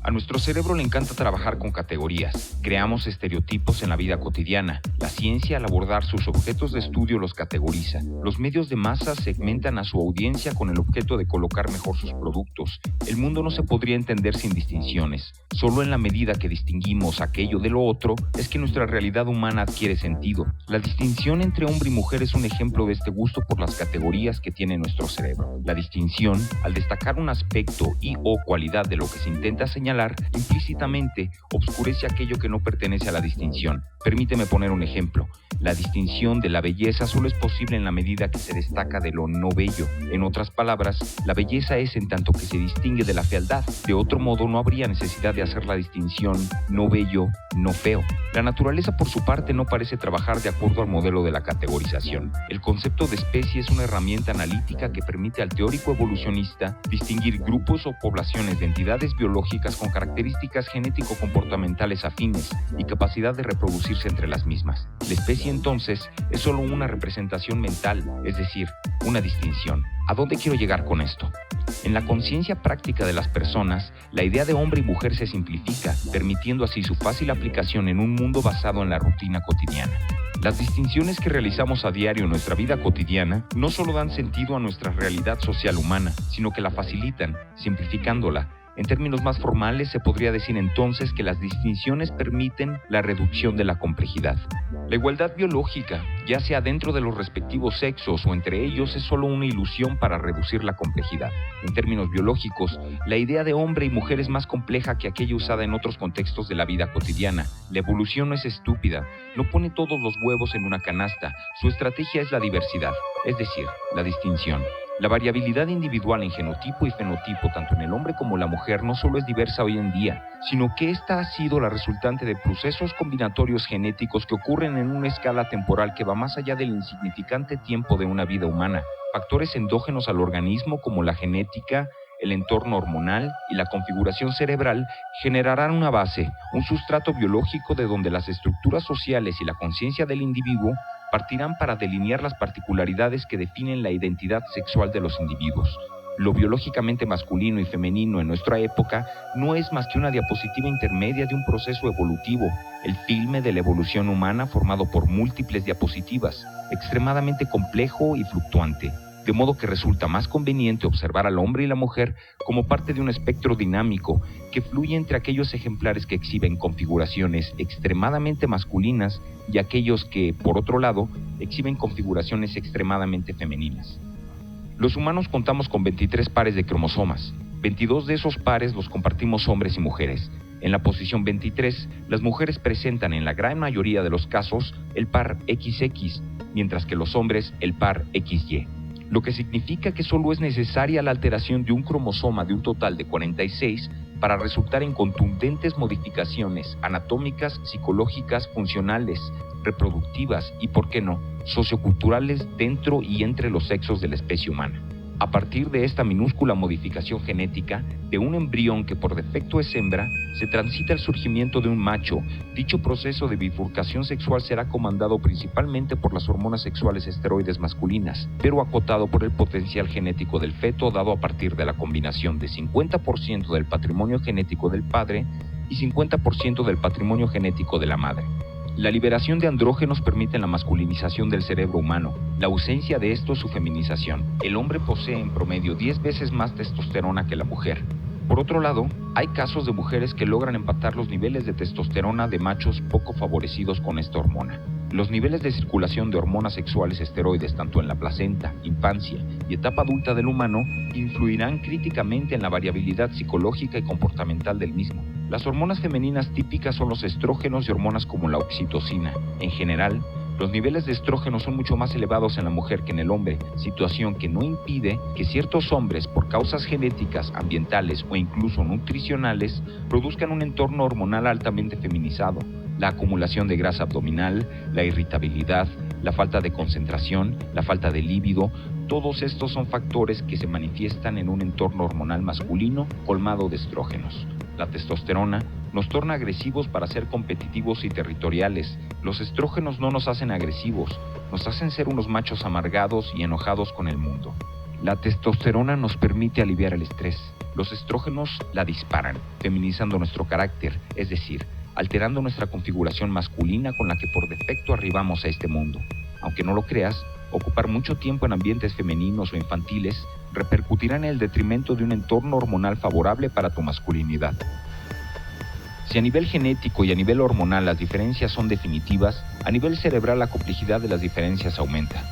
A nuestro cerebro le encanta trabajar con categorías. Creamos estereotipos en la vida cotidiana. La ciencia, al abordar sus objetos de estudio, los categoriza. Los medios de masa segmentan a su audiencia con el objeto de colocar mejor sus productos. El mundo no se podría entender sin distinciones. Solo en la medida que distinguimos aquello de lo otro es que nuestra realidad humana adquiere sentido. La distinción entre hombre y mujer es un ejemplo de este gusto por las categorías que tiene nuestro cerebro. La distinción, al destacar un aspecto y o cualidad de lo que se intenta señalar, implícitamente obscurece aquello que no pertenece a la distinción. Permíteme poner un ejemplo. La distinción de la belleza solo es posible en la medida que se destaca de lo no bello. En otras palabras, la belleza es en tanto que se distingue de la fealdad. De otro modo, no habría necesidad de hacer la distinción no bello, no feo. La naturaleza, por su parte, no parece trabajar de acuerdo al modelo de la categorización. El concepto de especie es una herramienta analítica que permite al teórico evolucionista distinguir grupos o poblaciones de entidades biológicas con características genético-comportamentales afines y capacidad de reproducirse entre las mismas. La especie, entonces, es solo una representación mental, es decir, una distinción. ¿A dónde quiero llegar con esto? En la conciencia práctica de las personas, la idea de hombre y mujer se simplifica, permitiendo así su fácil aplicación en un mundo basado en la rutina cotidiana. Las distinciones que realizamos a diario en nuestra vida cotidiana no solo dan sentido a nuestra realidad social humana, sino que la facilitan, simplificándola. En términos más formales, se podría decir entonces que las distinciones permiten la reducción de la complejidad. La igualdad biológica, ya sea dentro de los respectivos sexos o entre ellos, es solo una ilusión para reducir la complejidad. En términos biológicos, la idea de hombre y mujer es más compleja que aquella usada en otros contextos de la vida cotidiana. La evolución no es estúpida, no pone todos los huevos en una canasta, su estrategia es la diversidad, es decir, la distinción. La variabilidad individual en genotipo y fenotipo, tanto en el hombre como la mujer, no solo es diversa hoy en día, sino que esta ha sido la resultante de procesos combinatorios genéticos que ocurren en una escala temporal que va más allá del insignificante tiempo de una vida humana. Factores endógenos al organismo como la genética, el entorno hormonal y la configuración cerebral generarán una base, un sustrato biológico de donde las estructuras sociales y la conciencia del individuo partirán para delinear las particularidades que definen la identidad sexual de los individuos. Lo biológicamente masculino y femenino en nuestra época no es más que una diapositiva intermedia de un proceso evolutivo, el filme de la evolución humana formado por múltiples diapositivas, extremadamente complejo y fluctuante, de modo que resulta más conveniente observar al hombre y la mujer como parte de un espectro dinámico que fluye entre aquellos ejemplares que exhiben configuraciones extremadamente masculinas y aquellos que, por otro lado, exhiben configuraciones extremadamente femeninas. Los humanos contamos con 23 pares de cromosomas. 22 de esos pares los compartimos hombres y mujeres. En la posición 23, las mujeres presentan en la gran mayoría de los casos el par XX, mientras que los hombres el par XY. Lo que significa que solo es necesaria la alteración de un cromosoma de un total de 46 para resultar en contundentes modificaciones anatómicas, psicológicas, funcionales, reproductivas y, por qué no, socioculturales dentro y entre los sexos de la especie humana. A partir de esta minúscula modificación genética de un embrión que por defecto es hembra, se transita el surgimiento de un macho. Dicho proceso de bifurcación sexual será comandado principalmente por las hormonas sexuales esteroides masculinas, pero acotado por el potencial genético del feto dado a partir de la combinación de 50% del patrimonio genético del padre y 50% del patrimonio genético de la madre. La liberación de andrógenos permite la masculinización del cerebro humano, la ausencia de esto su feminización. El hombre posee en promedio 10 veces más testosterona que la mujer. Por otro lado, hay casos de mujeres que logran empatar los niveles de testosterona de machos poco favorecidos con esta hormona. Los niveles de circulación de hormonas sexuales esteroides tanto en la placenta, infancia y etapa adulta del humano influirán críticamente en la variabilidad psicológica y comportamental del mismo. Las hormonas femeninas típicas son los estrógenos y hormonas como la oxitocina. En general, los niveles de estrógeno son mucho más elevados en la mujer que en el hombre, situación que no impide que ciertos hombres, por causas genéticas, ambientales o incluso nutricionales, produzcan un entorno hormonal altamente feminizado. La acumulación de grasa abdominal, la irritabilidad, la falta de concentración, la falta de líbido, todos estos son factores que se manifiestan en un entorno hormonal masculino colmado de estrógenos. La testosterona nos torna agresivos para ser competitivos y territoriales. Los estrógenos no nos hacen agresivos, nos hacen ser unos machos amargados y enojados con el mundo. La testosterona nos permite aliviar el estrés. Los estrógenos la disparan, feminizando nuestro carácter, es decir, alterando nuestra configuración masculina con la que por defecto arribamos a este mundo. Aunque no lo creas, ocupar mucho tiempo en ambientes femeninos o infantiles repercutirá en el detrimento de un entorno hormonal favorable para tu masculinidad. Si a nivel genético y a nivel hormonal las diferencias son definitivas, a nivel cerebral la complejidad de las diferencias aumenta.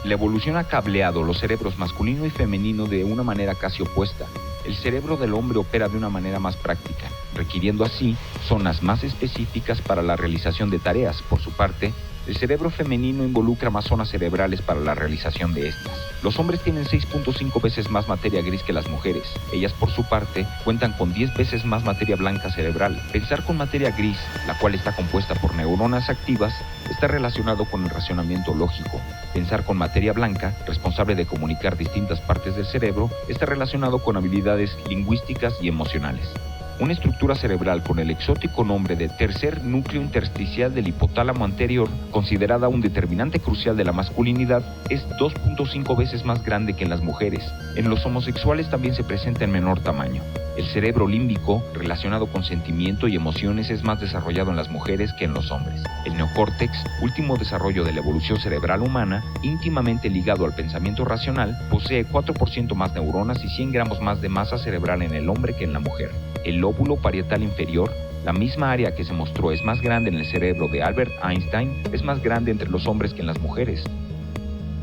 La evolución ha cableado los cerebros masculino y femenino de una manera casi opuesta. El cerebro del hombre opera de una manera más práctica, requiriendo así zonas más específicas para la realización de tareas. Por su parte, el cerebro femenino involucra más zonas cerebrales para la realización de estas. Los hombres tienen 6.5 veces más materia gris que las mujeres. Ellas, por su parte, cuentan con 10 veces más materia blanca cerebral. Pensar con materia gris, la cual está compuesta por neuronas activas, está relacionado con el razonamiento lógico. Pensar con materia blanca, responsable de comunicar distintas partes del cerebro, está relacionado con habilidades lingüísticas y emocionales. Una estructura cerebral con el exótico nombre de tercer núcleo intersticial del hipotálamo anterior, considerada un determinante crucial de la masculinidad, es 2.5 veces más grande que en las mujeres. En los homosexuales también se presenta en menor tamaño. El cerebro límbico, relacionado con sentimiento y emociones, es más desarrollado en las mujeres que en los hombres. El neocórtex, último desarrollo de la evolución cerebral humana, íntimamente ligado al pensamiento racional, posee 4% más neuronas y 100 gramos más de masa cerebral en el hombre que en la mujer. El lóbulo parietal inferior, la misma área que se mostró es más grande en el cerebro de Albert Einstein, es más grande entre los hombres que en las mujeres.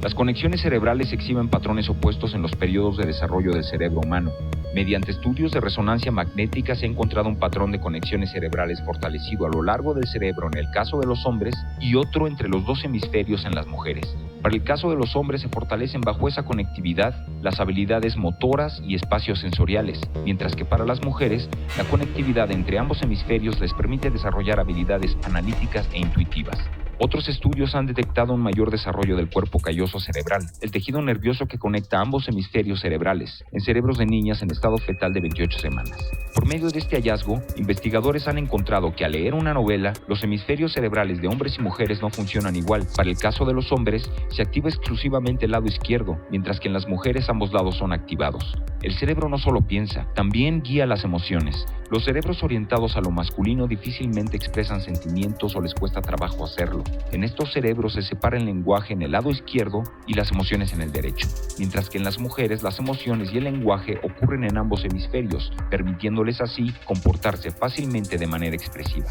Las conexiones cerebrales exhiben patrones opuestos en los periodos de desarrollo del cerebro humano. Mediante estudios de resonancia magnética se ha encontrado un patrón de conexiones cerebrales fortalecido a lo largo del cerebro en el caso de los hombres y otro entre los dos hemisferios en las mujeres. Para el caso de los hombres se fortalecen bajo esa conectividad las habilidades motoras y espacios sensoriales, mientras que para las mujeres la conectividad entre ambos hemisferios les permite desarrollar habilidades analíticas e intuitivas. Otros estudios han detectado un mayor desarrollo del cuerpo calloso cerebral, el tejido nervioso que conecta ambos hemisferios cerebrales, en cerebros de niñas en estado fetal de 28 semanas. Por medio de este hallazgo, investigadores han encontrado que al leer una novela, los hemisferios cerebrales de hombres y mujeres no funcionan igual. Para el caso de los hombres, se activa exclusivamente el lado izquierdo, mientras que en las mujeres ambos lados son activados. El cerebro no solo piensa, también guía las emociones. Los cerebros orientados a lo masculino difícilmente expresan sentimientos o les cuesta trabajo hacerlo. En estos cerebros se separa el lenguaje en el lado izquierdo y las emociones en el derecho, mientras que en las mujeres las emociones y el lenguaje ocurren en ambos hemisferios, permitiéndoles así comportarse fácilmente de manera expresiva.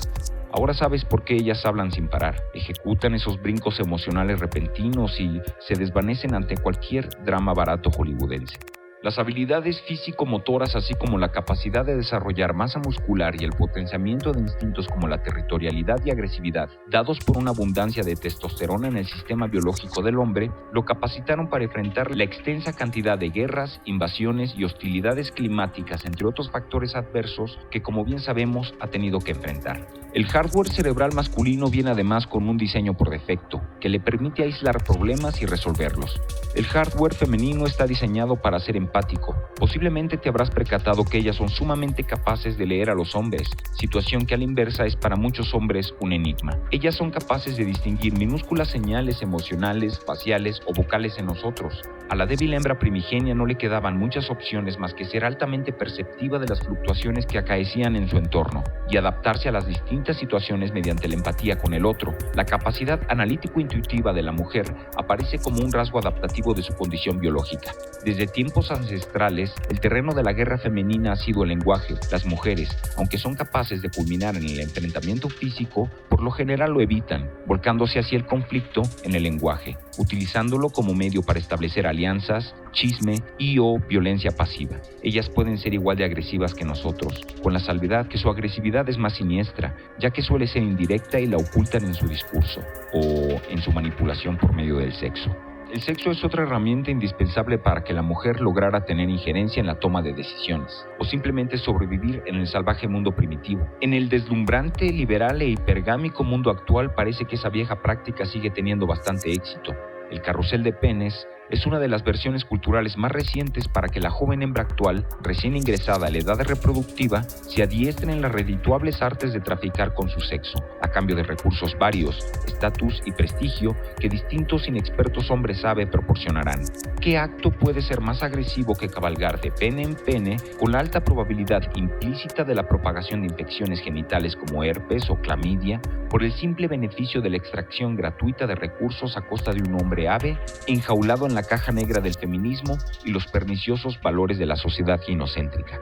Ahora sabes por qué ellas hablan sin parar, ejecutan esos brincos emocionales repentinos y se desvanecen ante cualquier drama barato hollywoodense. Las habilidades físico-motoras, así como la capacidad de desarrollar masa muscular y el potenciamiento de instintos como la territorialidad y agresividad, dados por una abundancia de testosterona en el sistema biológico del hombre, lo capacitaron para enfrentar la extensa cantidad de guerras, invasiones y hostilidades climáticas, entre otros factores adversos que, como bien sabemos, ha tenido que enfrentar. El hardware cerebral masculino viene además con un diseño por defecto, que le permite aislar problemas y resolverlos. El hardware femenino está diseñado para ser empático. Posiblemente te habrás percatado que ellas son sumamente capaces de leer a los hombres, situación que a la inversa es para muchos hombres un enigma. Ellas son capaces de distinguir minúsculas señales emocionales, faciales o vocales en nosotros. A la débil hembra primigenia no le quedaban muchas opciones más que ser altamente perceptiva de las fluctuaciones que acaecían en su entorno y adaptarse a las distintas situaciones mediante la empatía con el otro. La capacidad analítico-intuitiva de la mujer aparece como un rasgo adaptativo de su condición biológica. Desde tiempos ancestrales, el terreno de la guerra femenina ha sido el lenguaje. Las mujeres, aunque son capaces de culminar en el enfrentamiento físico, por lo general lo evitan, volcándose hacia el conflicto en el lenguaje, utilizándolo como medio para establecer alianzas, chisme y o violencia pasiva. Ellas pueden ser igual de agresivas que nosotros, con la salvedad que su agresividad es más siniestra, ya que suele ser indirecta y la ocultan en su discurso o en su manipulación por medio del sexo. El sexo es otra herramienta indispensable para que la mujer lograra tener injerencia en la toma de decisiones, o simplemente sobrevivir en el salvaje mundo primitivo. En el deslumbrante, liberal e hipergámico mundo actual parece que esa vieja práctica sigue teniendo bastante éxito. El carrusel de penes, es una de las versiones culturales más recientes para que la joven hembra actual, recién ingresada a la edad reproductiva, se adiestre en las redituables artes de traficar con su sexo, a cambio de recursos varios, estatus y prestigio que distintos inexpertos hombres-ave proporcionarán. ¿Qué acto puede ser más agresivo que cabalgar de pene en pene con la alta probabilidad implícita de la propagación de infecciones genitales como herpes o clamidia por el simple beneficio de la extracción gratuita de recursos a costa de un hombre ave enjaulado en la caja negra del feminismo y los perniciosos valores de la sociedad ginocéntrica?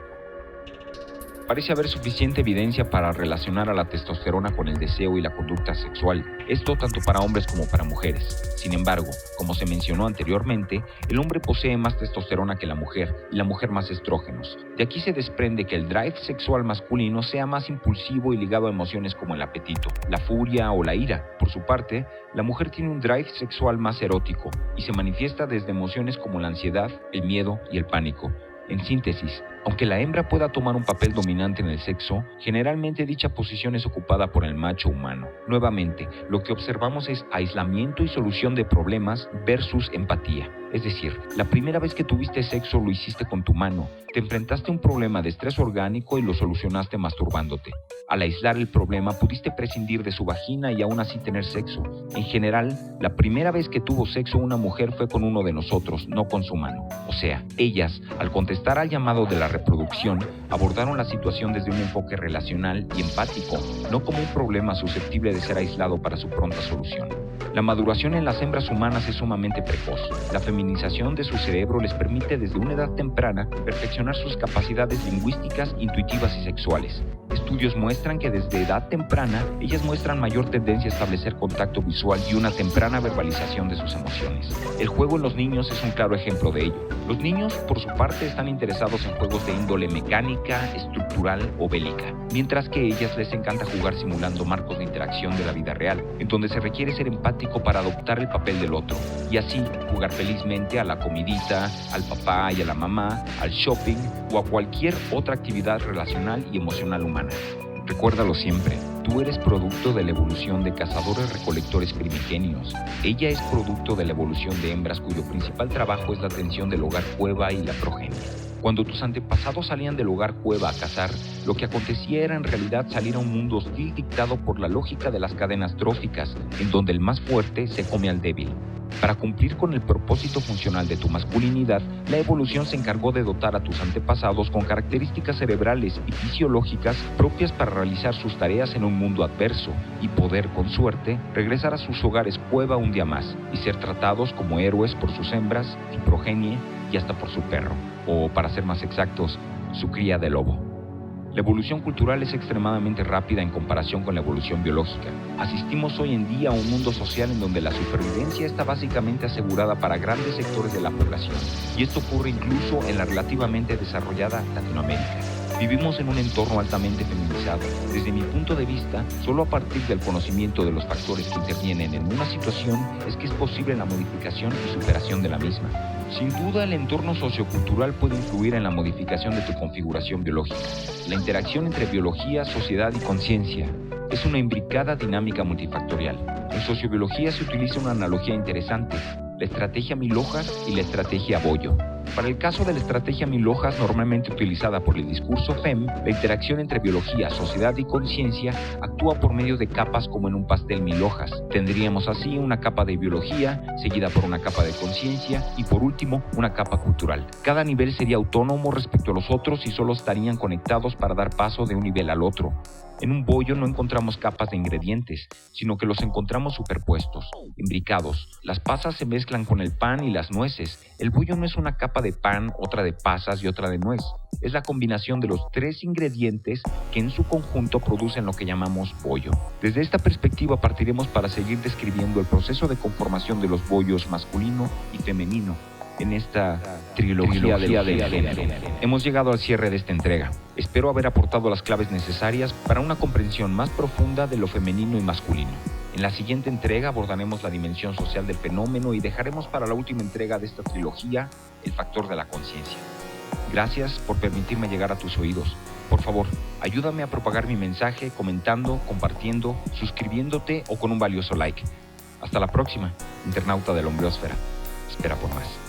Parece haber suficiente evidencia para relacionar a la testosterona con el deseo y la conducta sexual, esto tanto para hombres como para mujeres. Sin embargo, como se mencionó anteriormente, el hombre posee más testosterona que la mujer y la mujer más estrógenos. De aquí se desprende que el drive sexual masculino sea más impulsivo y ligado a emociones como el apetito, la furia o la ira. Por su parte, la mujer tiene un drive sexual más erótico y se manifiesta desde emociones como la ansiedad, el miedo y el pánico. En síntesis, aunque la hembra pueda tomar un papel dominante en el sexo, generalmente dicha posición es ocupada por el macho humano. Nuevamente, lo que observamos es aislamiento y solución de problemas versus empatía. Es decir, la primera vez que tuviste sexo lo hiciste con tu mano, te enfrentaste a un problema de estrés orgánico y lo solucionaste masturbándote. Al aislar el problema, pudiste prescindir de su vagina y aún así tener sexo. En general, la primera vez que tuvo sexo una mujer fue con uno de nosotros, no con su mano. O sea, ellas, al contestar al llamado de la reproducción, abordaron la situación desde un enfoque relacional y empático, no como un problema susceptible de ser aislado para su pronta solución. La maduración en las hembras humanas es sumamente precoz. La feminización de su cerebro les permite desde una edad temprana perfeccionar sus capacidades lingüísticas, intuitivas y sexuales. Estudios muestran que desde edad temprana ellas muestran mayor tendencia a establecer contacto visual y una temprana verbalización de sus emociones. El juego en los niños es un claro ejemplo de ello. Los niños, por su parte, están interesados en juegos de índole mecánica, estructural o bélica, mientras que a ellas les encanta jugar simulando marcos de interacción de la vida real, en donde se requiere ser empático para adoptar el papel del otro, y así jugar felizmente a la comidita, al papá y a la mamá, al shopping o a cualquier otra actividad relacional y emocional humana. Recuérdalo siempre, tú eres producto de la evolución de cazadores-recolectores primigenios. Ella es producto de la evolución de hembras cuyo principal trabajo es la atención del hogar cueva y la progenie. Cuando tus antepasados salían del hogar cueva a cazar, lo que acontecía era en realidad salir a un mundo hostil dictado por la lógica de las cadenas tróficas, en donde el más fuerte se come al débil. Para cumplir con el propósito funcional de tu masculinidad, la evolución se encargó de dotar a tus antepasados con características cerebrales y fisiológicas propias para realizar sus tareas en un mundo adverso y poder, con suerte, regresar a sus hogares cueva un día más y ser tratados como héroes por sus hembras, su progenie y hasta por su perro, o para ser más exactos, su cría de lobo. La evolución cultural es extremadamente rápida en comparación con la evolución biológica. Asistimos hoy en día a un mundo social en donde la supervivencia está básicamente asegurada para grandes sectores de la población, y esto ocurre incluso en la relativamente desarrollada Latinoamérica. Vivimos en un entorno altamente feminizado. Desde mi punto de vista, solo a partir del conocimiento de los factores que intervienen en una situación es que es posible la modificación y superación de la misma. Sin duda, el entorno sociocultural puede influir en la modificación de tu configuración biológica. La interacción entre biología, sociedad y conciencia es una imbricada dinámica multifactorial. En sociobiología se utiliza una analogía interesante, la estrategia 1000 hojas y la estrategia Boyo. Para el caso de la estrategia 1000 hojas normalmente utilizada por el discurso FEM, la interacción entre biología, sociedad y conciencia actúa por medio de capas como en un pastel 1000 hojas. Tendríamos así una capa de biología, seguida por una capa de conciencia y por último una capa cultural. Cada nivel sería autónomo respecto a los otros y solo estarían conectados para dar paso de un nivel al otro. En un bollo no encontramos capas de ingredientes, sino que los encontramos superpuestos, imbricados. Las pasas se mezclan con el pan y las nueces. El bollo no es una capa de pan, otra de pasas y otra de nuez. Es la combinación de los tres ingredientes que en su conjunto producen lo que llamamos bollo. Desde esta perspectiva partiremos para seguir describiendo el proceso de conformación de los bollos masculino y femenino en esta trilogía del género. Hemos llegado al cierre de esta entrega. Espero haber aportado las claves necesarias para una comprensión más profunda de lo femenino y masculino. En la siguiente entrega abordaremos la dimensión social del fenómeno y dejaremos para la última entrega de esta trilogía el factor de la conciencia. Gracias por permitirme llegar a tus oídos. Por favor, ayúdame a propagar mi mensaje comentando, compartiendo, suscribiéndote o con un valioso like. Hasta la próxima, internauta de la Hombreósfera. Espera por más.